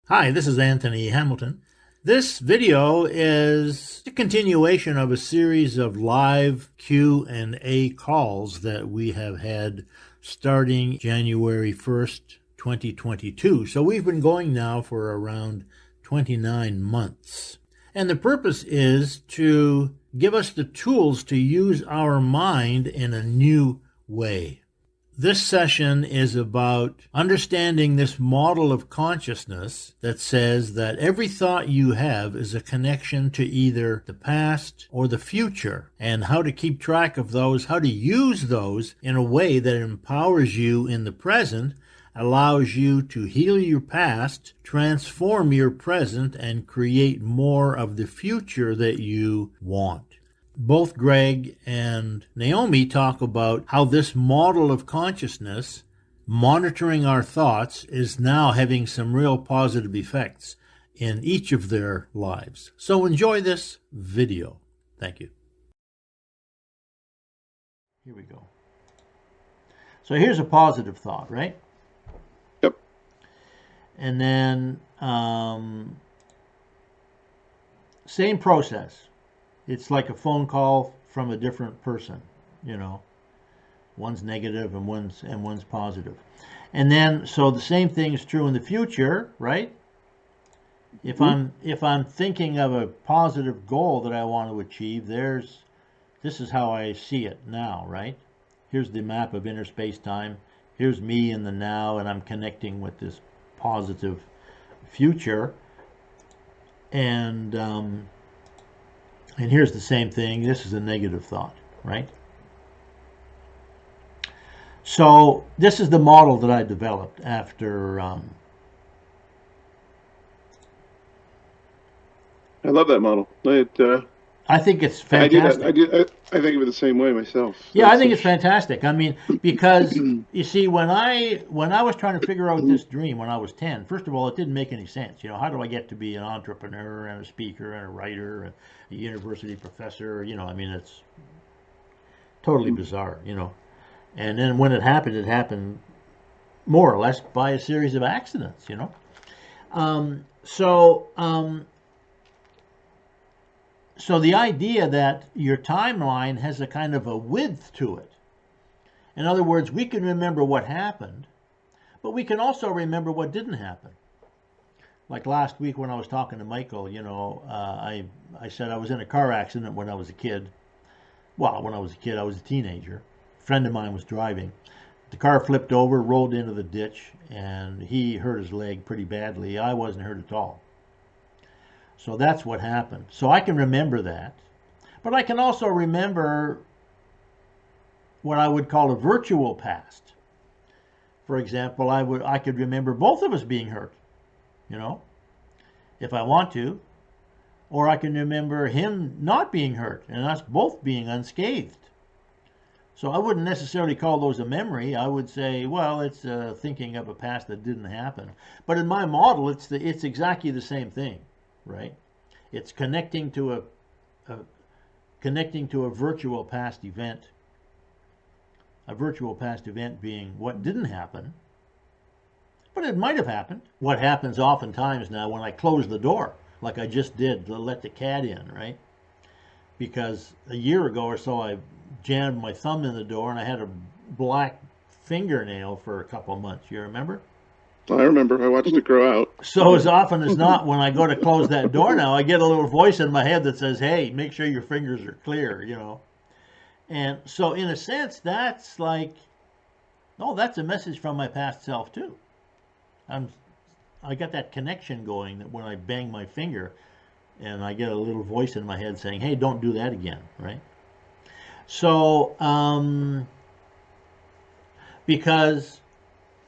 Hi, this is Anthony Hamilton. This video is a continuation of a series of live Q&A calls that we have had starting January 1st, 2022. So we've been going now for around 29 months. And the purpose is to give us the tools to use our mind in a new way. This session is about understanding this model of consciousness that says that every thought you have is a connection to either the past or the future, and how to keep track of those, how to use those in a way that empowers you in the present, allows you to heal your past, transform your present, and create more of the future that you want. Both Greg and Naomi talk about how this model of consciousness, monitoring our thoughts, is now having some real positive effects in each of their lives. So enjoy this video. Thank you. Here we go. So here's a positive thought, right? Yep. And then same process. It's like a phone call from a different person, you know. One's negative and one's positive. And then so the same thing is true in the future, right? If I'm thinking of a positive goal that I want to achieve, this is how I see it now, right? Here's the map of inner space-time. Here's me in the now, and I'm connecting with this positive future. And here's the same thing. This is a negative thought, right? So this is the model that I developed after. I love that model. I think it's I fantastic. I think of it the same way myself. Yeah, I think it's fantastic. I mean, because you see, when I was trying to figure out this dream when I was 10, first of all, it didn't make any sense. You know, how do I get to be an entrepreneur and a speaker and a writer and a university professor? You know, I mean, it's totally bizarre. You know, and then when it happened more or less by a series of accidents. You know, so the idea that your timeline has a kind of a width to it. In other words, we can remember what happened, but we can also remember what didn't happen. Like last week when I was talking to Michael, you know, I said I was in a car accident when I was a kid. Well, when I was a kid, I was a teenager. A friend of mine was driving. The car flipped over, rolled into the ditch, and he hurt his leg pretty badly. I wasn't hurt at all. So that's what happened. So I can remember that. But I can also remember what I would call a virtual past. For example, I could remember both of us being hurt, you know, if I want to. Or I can remember him not being hurt and us both being unscathed. So I wouldn't necessarily call those a memory. I would say, well, it's thinking of a past that didn't happen. But in my model, it's exactly the same thing. Right? It's connecting to a virtual past event. A virtual past event being what didn't happen, but it might have happened. What happens oftentimes now when I close the door, like I just did to let the cat in, right? Because a year ago or so I jammed my thumb in the door and I had a black fingernail for a couple of months. You remember? I remember. I watched it grow out. So as often as not, when I go to close that door now, I get a little voice in my head that says, hey, make sure your fingers are clear, you know. And so in a sense, that's like, oh, that's a message from my past self too. I got that connection going that when I bang my finger and I get a little voice in my head saying, hey, don't do that again, right? So, because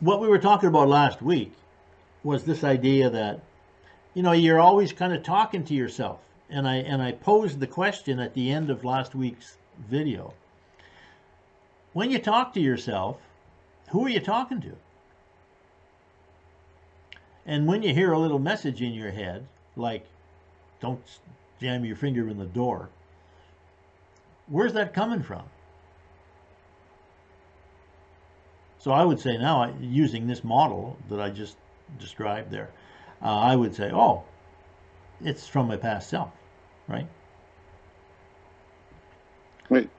what we were talking about last week was this idea that, you know, you're always kind of talking to yourself. And I posed the question at the end of last week's video. When you talk to yourself, who are you talking to? And when you hear a little message in your head, like, don't jam your finger in the door, where's that coming from? So I would say now, using this model that I just described there, I would say, oh, it's from my past self, right? Right.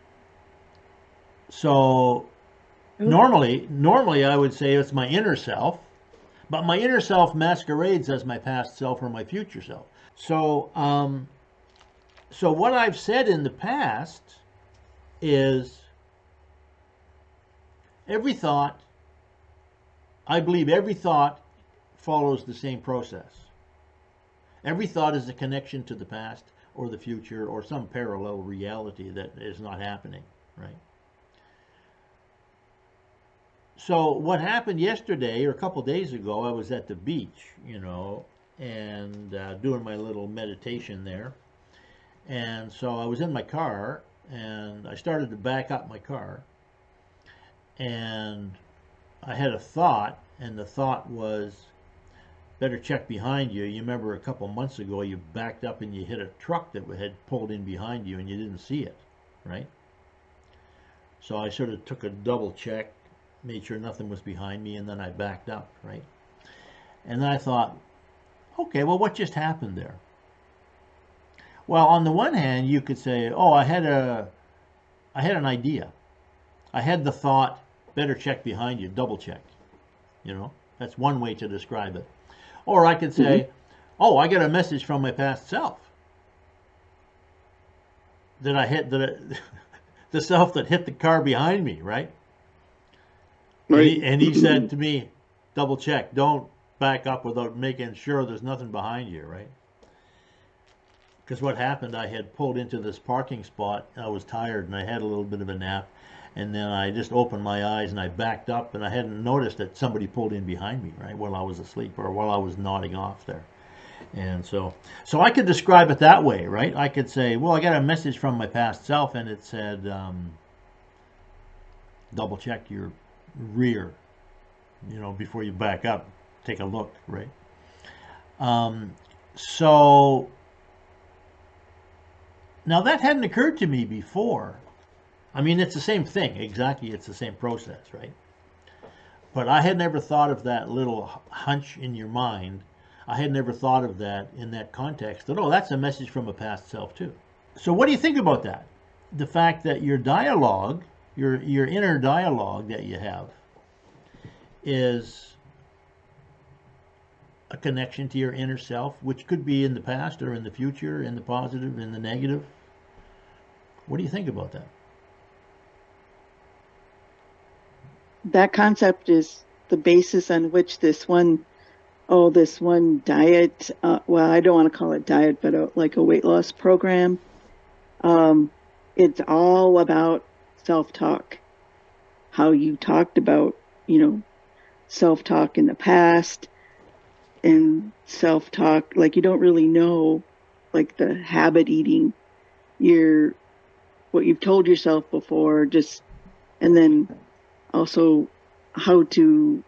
So normally I would say it's my inner self, but my inner self masquerades as my past self or my future self. So, so what I've said in the past is every thought, I believe every thought follows the same process. Every thought is a connection to the past or the future or some parallel reality that is not happening, right? So what happened yesterday or a couple days ago, I was at the beach, and doing my little meditation there. And so I was in my car and I started to back up my car and I had a thought, and the thought was, better check behind you. You remember a couple months ago you backed up and you hit a truck that had pulled in behind you and you didn't see it, right? So I sort of took a double check, made sure nothing was behind me, and then I backed up, right? And then I thought, okay, well, what just happened there? Well, on the one hand, you could say, oh, I had an idea. I had the thought, better check behind you, double check. That's one way to describe it. Or I could say, oh, I got a message from my past self. The self that hit the car behind me, right? Right. And he said to me, double check, don't back up without making sure there's nothing behind you, right? Because what happened, I had pulled into this parking spot, I was tired and I had a little bit of a nap, and then I just opened my eyes and I backed up and I hadn't noticed that somebody pulled in behind me, right, while I was asleep or while I was nodding off there. And so I could describe it that way, right? I could say, well, I got a message from my past self and it said, double check your rear, before you back up, take a look, right? So now that hadn't occurred to me before. I mean, it's the same thing, exactly. It's the same process, right? But I had never thought of that little hunch in your mind. I had never thought of that in that context. That, oh, that's a message from a past self too. So what do you think about that? The fact that your dialogue, your inner dialogue that you have, is a connection to your inner self, which could be in the past or in the future, in the positive, in the negative. What do you think about that? That concept is the basis on which this one diet, well, I don't want to call it diet, but like a weight loss program. It's all about self-talk, how you talked about, self-talk in the past and self-talk, like you don't really know, like the habit eating, what you've told yourself before, and then also how to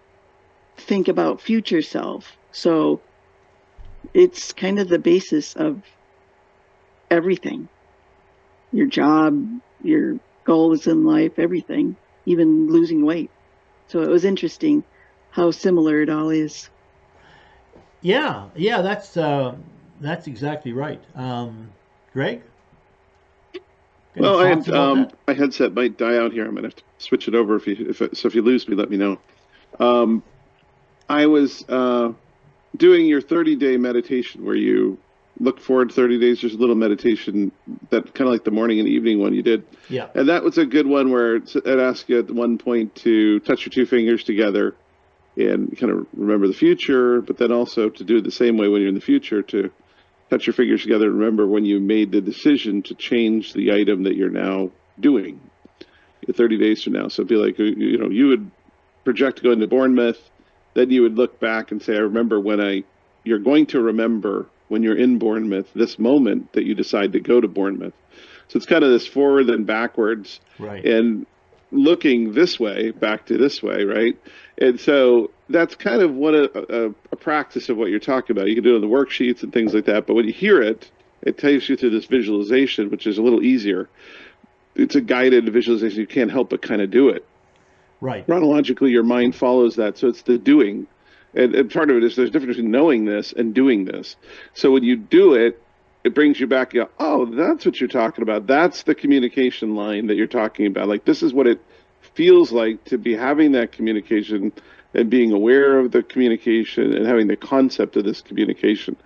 think about future self. So it's kind of the basis of everything. Your job, your goals in life, everything, even losing weight. So it was interesting how similar it all is. Yeah, that's exactly right. Greg? Any Well, thoughts about that? my headset might die out here. I'm gonna have to switch it over if you lose me, let me know. I was doing your 30-day meditation where you look forward 30 days. There's a little meditation that kind of like the morning and evening one you did. Yeah. And that was a good one where it asked you at one point to touch your two fingers together and kind of remember the future, but then also to do it the same way when you're in the future, to touch your fingers together and remember when you made the decision to change the item that you're now doing 30 days from now. So it'd be like, you would project going to Bournemouth, then you would look back and say, I remember you're going to remember when you're in Bournemouth, this moment that you decide to go to Bournemouth. So it's kind of this forward and backwards, Right. and looking this way, back to this way, right? And so that's kind of what a practice of what you're talking about. You can do it in the worksheets and things like that, but when you hear it, it takes you through this visualization, which is a little easier. It's a guided visualization. You can't help but kind of do it. Right. Chronologically, your mind follows that, so it's the doing. And part of it is there's a difference between knowing this and doing this. So when you do it, it brings you back. You go, oh, that's what you're talking about. That's the communication line that you're talking about. Like, this is what it feels like to be having that communication and being aware of the communication and having the concept of this communication.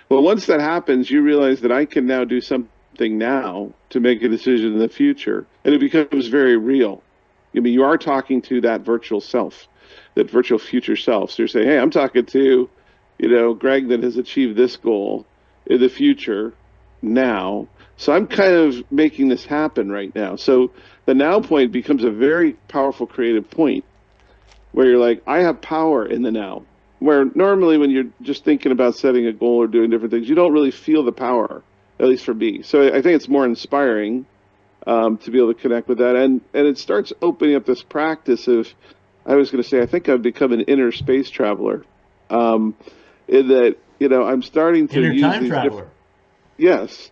Well, once that happens, you realize that I can now do something now to make a decision in the future, and it becomes very real. I mean, you are talking to that virtual self, that virtual future self. So you're saying, hey, I'm talking to, Greg that has achieved this goal in the future now. So I'm kind of making this happen right now. So the now point becomes a very powerful creative point where you're like, I have power in the now. Where normally when you're just thinking about setting a goal or doing different things, you don't really feel the power, at least for me. So I think it's more inspiring to be able to connect with that. And it starts opening up this practice of, I was going to say, I think I've become an inner space traveler. In that, I'm starting to Inner use time these traveler. Yes.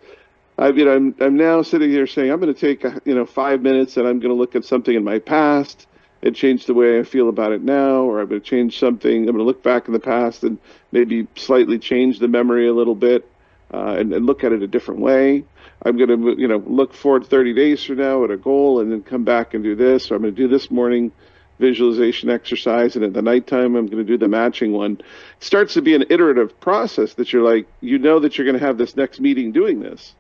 I'm now sitting here saying, I'm going to take, 5 minutes and I'm going to look at something in my past and change the way I feel about it now, or I'm going to change something. I'm going to look back in the past and maybe slightly change the memory a little bit and look at it a different way. I'm going to, look forward 30 days from now at a goal and then come back and do this. Or I'm going to do this morning visualization exercise, and at the nighttime I'm going to do the matching one. It starts to be an iterative process that you're like, that you're going to have this next meeting doing this.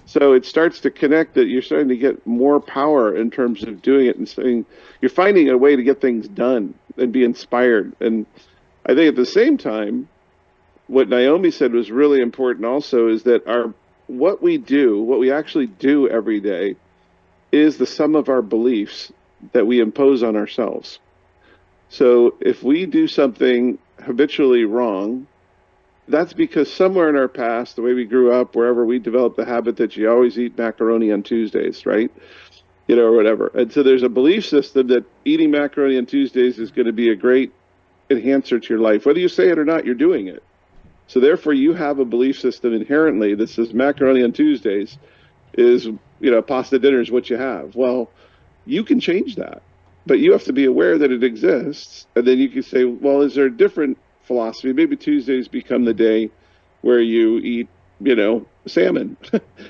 So it starts to connect that you're starting to get more power in terms of doing it and saying you're finding a way to get things done and be inspired. And I think at the same time, what Naomi said was really important also is that what we actually do every day is the sum of our beliefs that we impose on ourselves. So if we do something habitually wrong, that's because somewhere in our past, the way we grew up, wherever we developed the habit that you always eat macaroni on Tuesdays, right? Or whatever. And so there's a belief system that eating macaroni on Tuesdays is going to be a great enhancer to your life. Whether you say it or not, you're doing it. So therefore, you have a belief system inherently that says macaroni on Tuesdays is, pasta dinner is what you have. Well, you can change that, but you have to be aware that it exists. And then you can say, well, is there a different philosophy? Maybe Tuesdays become the day where you eat, salmon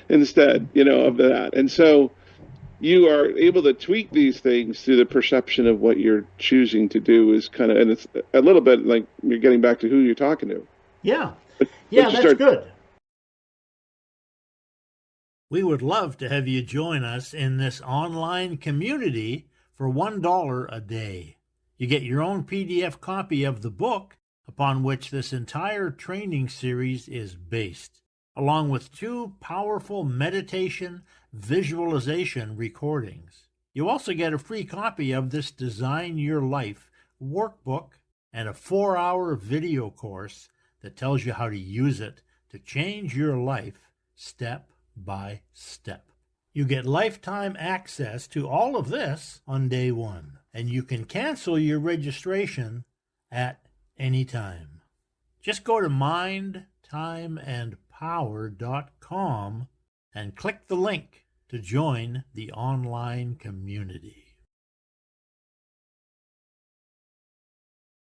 instead, of that. And so you are able to tweak these things through the perception of what you're choosing to do is kind of, and it's a little bit like you're getting back to who you're talking to. Yeah. But That's good. We would love to have you join us in this online community for $1 a day. You get your own PDF copy of the book upon which this entire training series is based, along with 2 powerful meditation visualization recordings. You also get a free copy of this Design Your Life workbook and a 4-hour video course that tells you how to use it to change your life step by step. You get lifetime access to all of this on day 1, and you can cancel your registration at any time. Just go to mindtimeandpower.com and click the link to join the online community.